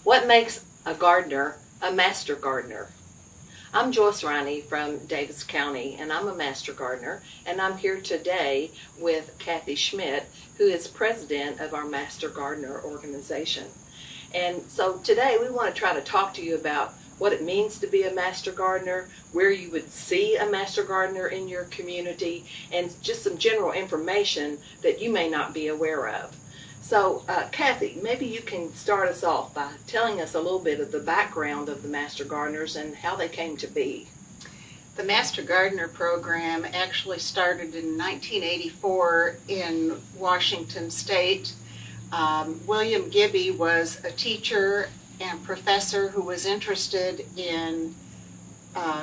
What makes a gardener a master gardener? I'm Joyce Riney from Davis County, and I'm a master gardener, and I'm here today with Kathy Schmidt, who is president of our Master Gardener organization. And so today we want to try to talk to you about what it means to be a master gardener, where you would see a master gardener in your community, and just some general information that you may not be aware of. So, Kathy, maybe you can start us off by telling us a little bit of the background of the Master Gardeners and how they came to be. The Master Gardener program actually started in 1984 in Washington State. William Gibby was a teacher and professor who was interested in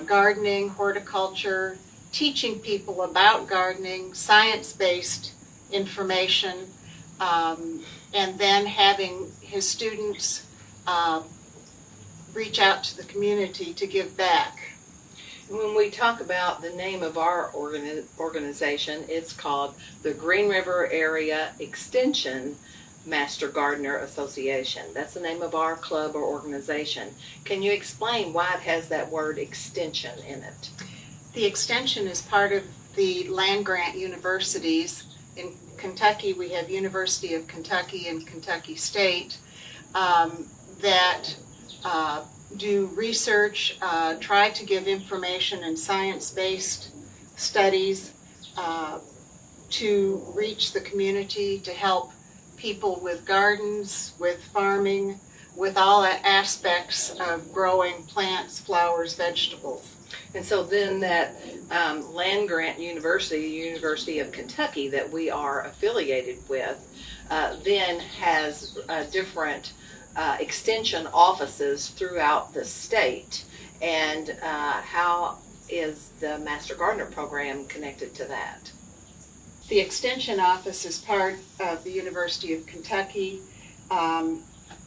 gardening, horticulture, teaching people about gardening, science-based information, and then having his students reach out to the community to give back. When we talk about the name of our organization, it's called the Green River Area Extension Master Gardener Association. That's the name of our club or organization. Can you explain why it has that word extension in it? The extension is part of the land-grant universities. In Kentucky, we have University of Kentucky and Kentucky State that do research, try to give information and science-based studies to reach the community, to help people with gardens, with farming, with all aspects of growing plants, flowers, vegetables. And so then that land-grant university, University of Kentucky, that we are affiliated with, then has different extension offices throughout the state. And how is the Master Gardener program connected to that? The extension office is part of the University of Kentucky.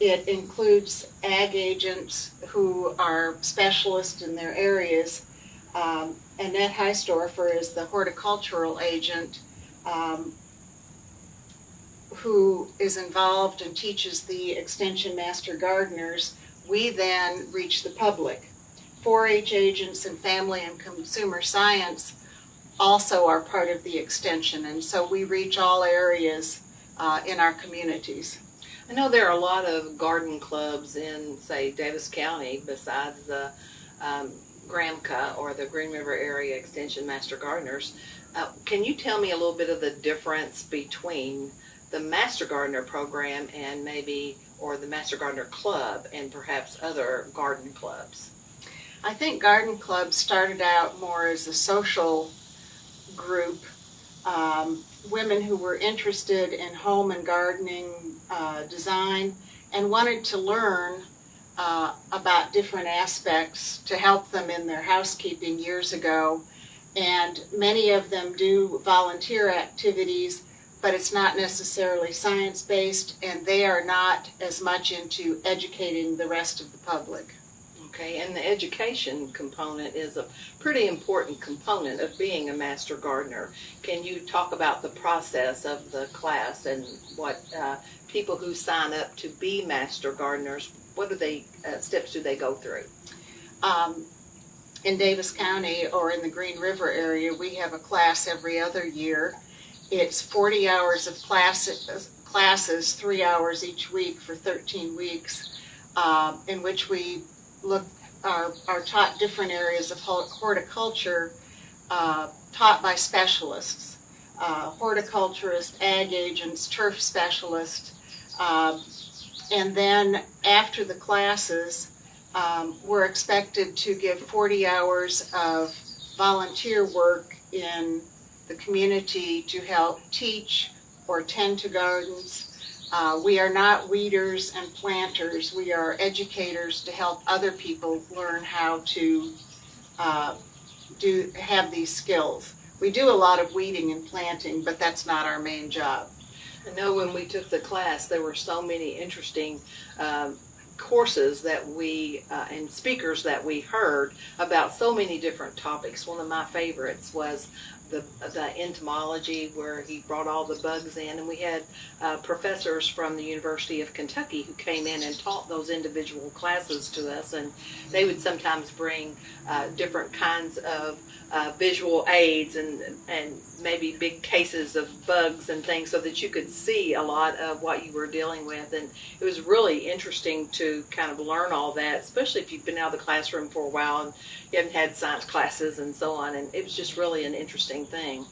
It includes ag agents who are specialists in their areas. Annette Heisdorfer is the horticultural agent who is involved and teaches the Extension Master Gardeners. We then reach the public. 4-H agents and family and consumer science also are part of the extension, and so we reach all areas in our communities. I know there are a lot of garden clubs in, say, Davis County besides the GRAMCA or the Green River Area Extension Master Gardeners. Can you tell me a little bit of the difference between the Master Gardener program and or the Master Gardener Club and perhaps other garden clubs? I think garden clubs started out more as a social group, women who were interested in home and gardening design and wanted to learn about different aspects to help them in their housekeeping years ago. And many of them do volunteer activities, but it's not necessarily science-based, and they are not as much into educating the rest of the public. Okay, and the education component is a pretty important component of being a master gardener. Can you talk about the process of the class and what people who sign up to be master gardeners, what steps do they go through? In Davis County or in the Green River area, we have a class every other year. It's 40 hours of classes, 3 hours each week for 13 weeks, in which we are taught different areas of horticulture taught by specialists, horticulturists, ag agents, turf specialists, and then after the classes we're expected to give 40 hours of volunteer work in the community to help teach or tend to gardens. We are not weeders and planters. We are educators to help other people learn how to have these skills. We do a lot of weeding and planting, but that's not our main job. I know when we took the class, there were so many interesting courses that we and speakers that we heard about so many different topics. One of my favorites was the entomology, where he brought all the bugs in, and we had professors from the University of Kentucky who came in and taught those individual classes to us, and they would sometimes bring different kinds of visual aids and maybe big cases of bugs and things so that you could see a lot of what you were dealing with. And it was really interesting to kind of learn all that, especially if you've been out of the classroom for a while and you haven't had science classes and so on. And it was just really an interesting thing.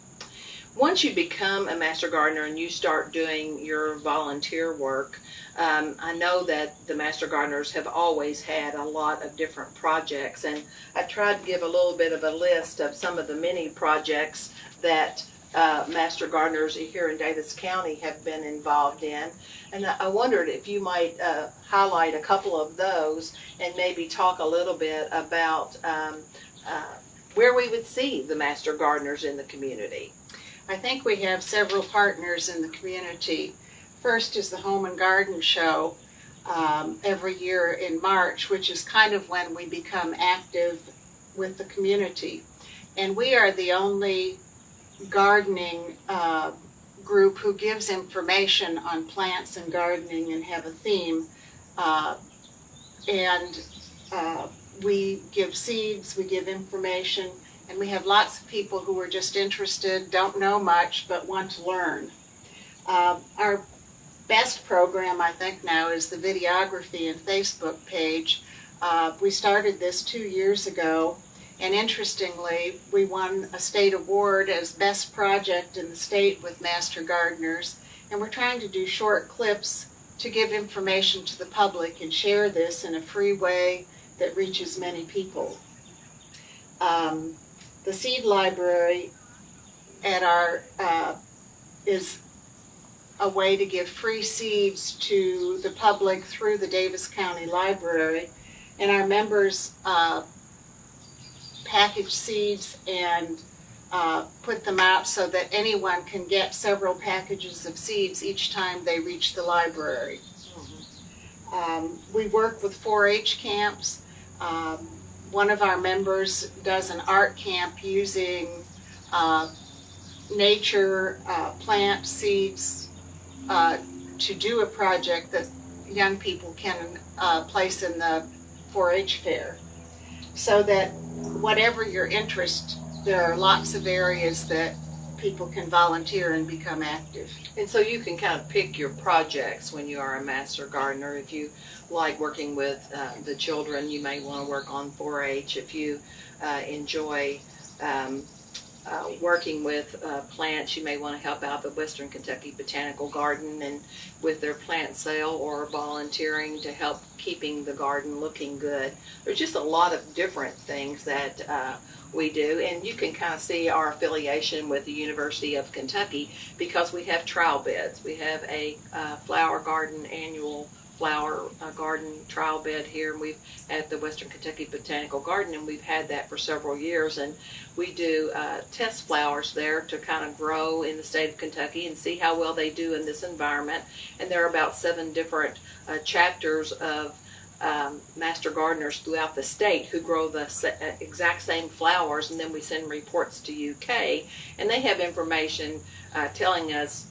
Once you become a Master Gardener and you start doing your volunteer work, I know that the Master Gardeners have always had a lot of different projects, and I tried to give a little bit of a list of some of the many projects that Master Gardeners here in Davis County have been involved in. And I wondered if you might highlight a couple of those and maybe talk a little bit about where we would see the Master Gardeners in the community. I think we have several partners in the community. First is the Home and Garden Show every year in March, which is kind of when we become active with the community. And we are the only gardening group who gives information on plants and gardening and have a theme. We give seeds, we give information, and we have lots of people who are just interested, don't know much, but want to learn. Our best program, I think now, is the videography and Facebook page. We started this 2 years ago, and interestingly, we won a state award as best project in the state with Master Gardeners, and we're trying to do short clips to give information to the public and share this in a free way that reaches many people. The seed library at our is a way to give free seeds to the public through the Davis County Library, and our members package seeds and put them out so that anyone can get several packages of seeds each time they reach the library. We work with 4-H camps. One of our members does an art camp using nature, plant seeds to do a project that young people can place in the 4-H fair. So that whatever your interest, there are lots of areas that people can volunteer and become active. And so you can kind of pick your projects when you are a Master Gardener. If you like working with the children, you may want to work on 4-H. If you enjoy working with plants, you may want to help out the Western Kentucky Botanical Garden and with their plant sale, or volunteering to help keeping the garden looking good. There's just a lot of different things that we do, and you can kind of see our affiliation with the University of Kentucky because we have trial beds. We have a flower garden, annual flower garden trial bed here, and we've at the Western Kentucky Botanical Garden, and we've had that for several years, and we do test flowers there to kind of grow in the state of Kentucky and see how well they do in this environment. And there are about 7 different chapters of Master Gardeners throughout the state who grow the exact same flowers, and then we send reports to UK, and they have information telling us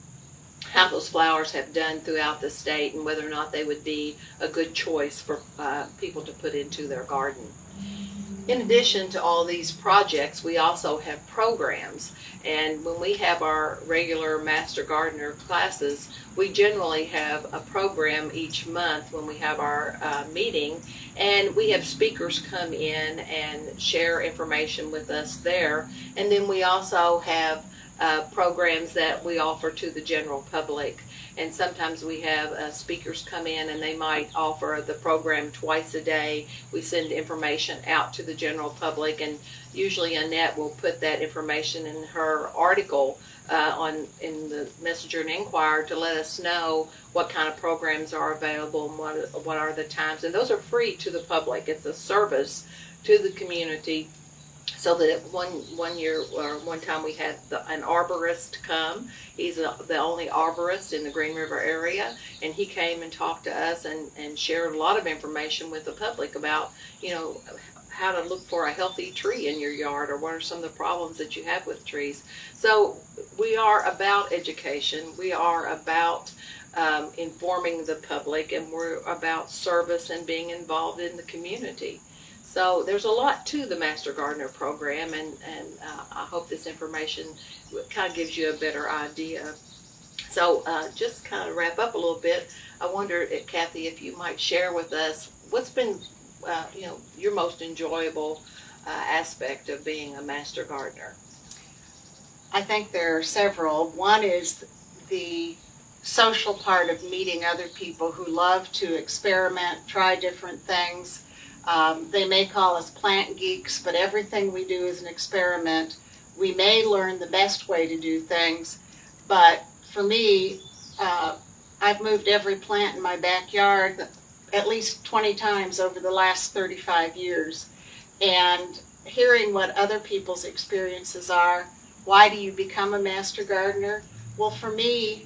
how those flowers have done throughout the state and whether or not they would be a good choice for people to put into their garden. In addition to all these projects, we also have programs, and when we have our regular Master Gardener classes, we generally have a program each month when we have our meeting, and we have speakers come in and share information with us there. And then we also have programs that we offer to the general public, and sometimes we have speakers come in and they might offer the program twice a day. We send information out to the general public, and usually Annette will put that information in her article in the Messenger and Enquirer to let us know what kind of programs are available and what are the times, and those are free to the public. It's a service to the community So that one year or one time we had an arborist come. He's the only arborist in the Green River area, and he came and talked to us and shared a lot of information with the public about, how to look for a healthy tree in your yard, or what are some of the problems that you have with trees. So we are about education. We are about informing the public, and we're about service and being involved in the community. So there's a lot to the Master Gardener program, and I hope this information kind of gives you a better idea. So just kind of wrap up a little bit, I wonder, Kathy, if you might share with us what's been, your most enjoyable aspect of being a Master Gardener. I think there are several. One is the social part of meeting other people who love to experiment, try different things. They may call us plant geeks, but everything we do is an experiment. We may learn the best way to do things, but for me, I've moved every plant in my backyard at least 20 times over the last 35 years. And hearing what other people's experiences are, why do you become a master gardener? Well, for me,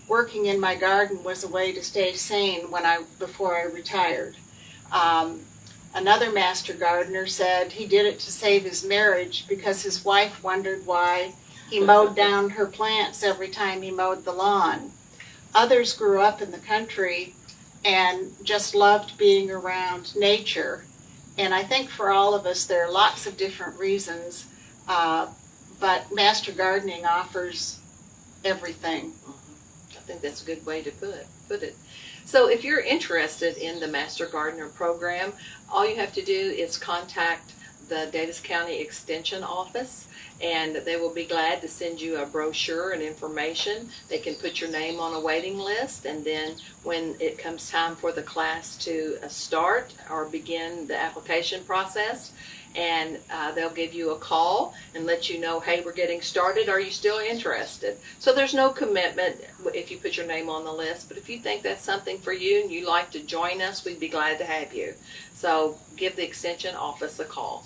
working in my garden was a way to stay sane before I retired. Another master gardener said he did it to save his marriage because his wife wondered why he mowed down her plants every time he mowed the lawn. Others grew up in the country and just loved being around nature. And I think for all of us there are lots of different reasons, but master gardening offers everything. I think that's a good way to put it. So if you're interested in the Master Gardener program, all you have to do is contact the Davis County Extension Office, and they will be glad to send you a brochure and information. They can put your name on a waiting list, and then when it comes time for the class to start or begin the application process, and they'll give you a call and let you know, hey, we're getting started. Are you still interested? So there's no commitment if you put your name on the list, but if you think that's something for you and you'd like to join us, we'd be glad to have you. So give the Extension Office a call.